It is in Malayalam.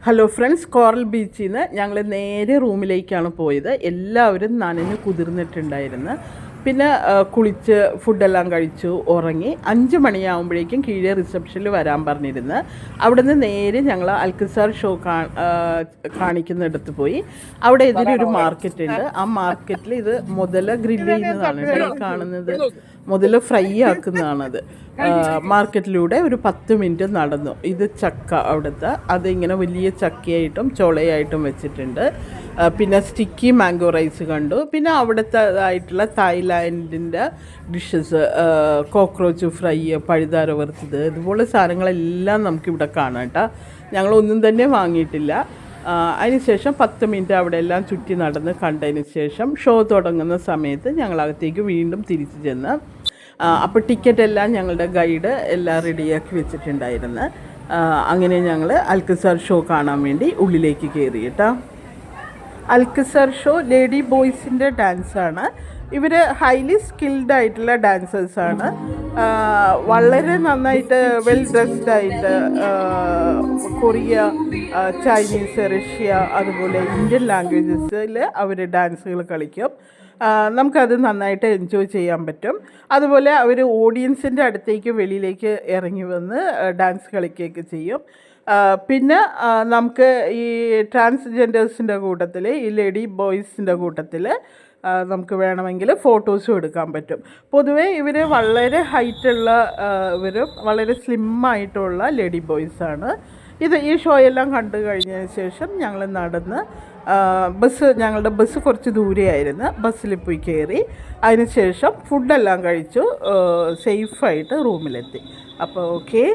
ഹലോ ഫ്രണ്ട്സ്, കോറൽ ബീച്ചിൽ നിന്ന് ഞങ്ങൾ നേരെ റൂമിലേക്കാണ് പോയത്. എല്ലാവരും നനഞ്ഞ് കുതിർന്നിട്ടുണ്ടായിരുന്നു. പിന്നെ കുളിച്ച് ഫുഡെല്ലാം കഴിച്ചു ഉറങ്ങി. 5 മണിയാകുമ്പോഴേക്കും കീഴേ റിസപ്ഷനിൽ വരാൻ പറഞ്ഞിരുന്നു. അവിടെ നിന്ന് നേരെ ഞങ്ങൾ അൽക്കസാർ ഷോ കാണിക്കുന്നിടത്ത് പോയി. അവിടെ എതിരൊരു മാർക്കറ്റ് ഉണ്ട്. ആ മാർക്കറ്റിൽ ഇത് മുതല ഗ്രില്ല് ചെയ്യുന്നതാണ് ഈ കാണുന്നത്. മുതല ഫ്രൈ ആക്കുന്നതാണത്. മാർക്കറ്റിലൂടെ ഒരു 10 മിനിറ്റ് നടന്നു. ഇത് ചക്ക അവിടുത്തെ, അതിങ്ങനെ വലിയ ചക്കയായിട്ടും ചുളയായിട്ടും വെച്ചിട്ടുണ്ട്. പിന്നെ സ്റ്റിക്കി മാംഗോ റൈസ് കണ്ടു. പിന്നെ അവിടുത്തേതായിട്ടുള്ള തായ്ലാൻഡിൻ്റെ ഡിഷസ്, കോക്രോച്ച് ഫ്രൈ, പഴുതാര വറുത്തത്, ഇതുപോലെ സാധനങ്ങളെല്ലാം നമുക്കിവിടെ കാണാം കേട്ടോ. ഞങ്ങളൊന്നും തന്നെ വാങ്ങിയിട്ടില്ല. അതിനുശേഷം 10 മിനിറ്റ് അവിടെ എല്ലാം ചുറ്റി നടന്ന് കണ്ടതിന് ശേഷം ഷോ തുടങ്ങുന്ന സമയത്ത് ഞങ്ങളകത്തേക്ക് വീണ്ടും തിരിച്ചു ചെന്ന് അപ്പോൾ ടിക്കറ്റ് എല്ലാം ഞങ്ങളുടെ ഗൈഡ് എല്ലാം റെഡിയാക്കി വെച്ചിട്ടുണ്ടായിരുന്നു. അങ്ങനെ ഞങ്ങൾ അൽക്കസാർ ഷോ കാണാൻ വേണ്ടി ഉള്ളിലേക്ക് കയറി കേട്ടോ. അൽക്കസാർ ഷോ ലേഡി ബോയ്സിൻ്റെ ഡാൻസാണ്. ഇവർ ഹൈലി സ്കിൽഡ് ആയിട്ടുള്ള ഡാൻസേഴ്സാണ്. വളരെ നന്നായിട്ട് വെൽ ഡ്രസ്ഡ് ആയിട്ട് കൊറിയ, ചൈനീസ്, റഷ്യ, അതുപോലെ ഇന്ത്യൻ ലാംഗ്വേജസിൽ അവർ ഡാൻസുകൾ കളിക്കും. നമുക്കത് നന്നായിട്ട് എൻജോയ് ചെയ്യാൻ പറ്റും. അതുപോലെ അവർ ഓഡിയൻസിൻ്റെ അടുത്തേക്ക് വെളിയിലേക്ക് ഇറങ്ങി വന്ന് ഡാൻസ് കളിക്കുകയൊക്കെ ചെയ്യും. പിന്നെ നമുക്ക് ഈ ട്രാൻസ്ജെൻഡേഴ്സിൻ്റെ കൂട്ടത്തിൽ, ഈ ലേഡി ബോയ്സിൻ്റെ കൂട്ടത്തിൽ നമുക്ക് വേണമെങ്കിൽ ഫോട്ടോസും എടുക്കാൻ പറ്റും. പൊതുവേ ഇവർ വളരെ ഹൈറ്റുള്ള, ഇവരും വളരെ സ്ലിമ്മായിട്ടുള്ള ലേഡി ബോയ്സാണ്. ഈ ഷോയെല്ലാം കണ്ടു കഴിഞ്ഞതിന് ശേഷം ഞങ്ങൾ നടന്ന് ഞങ്ങളുടെ ബസ് കുറച്ച് ദൂരെയായിരുന്നു. ബസ്സിൽ പോയി കയറി. അതിനുശേഷം ഫുഡെല്ലാം കഴിച്ചു സേഫായിട്ട് റൂമിലെത്തി. അപ്പോൾ ഓക്കെ.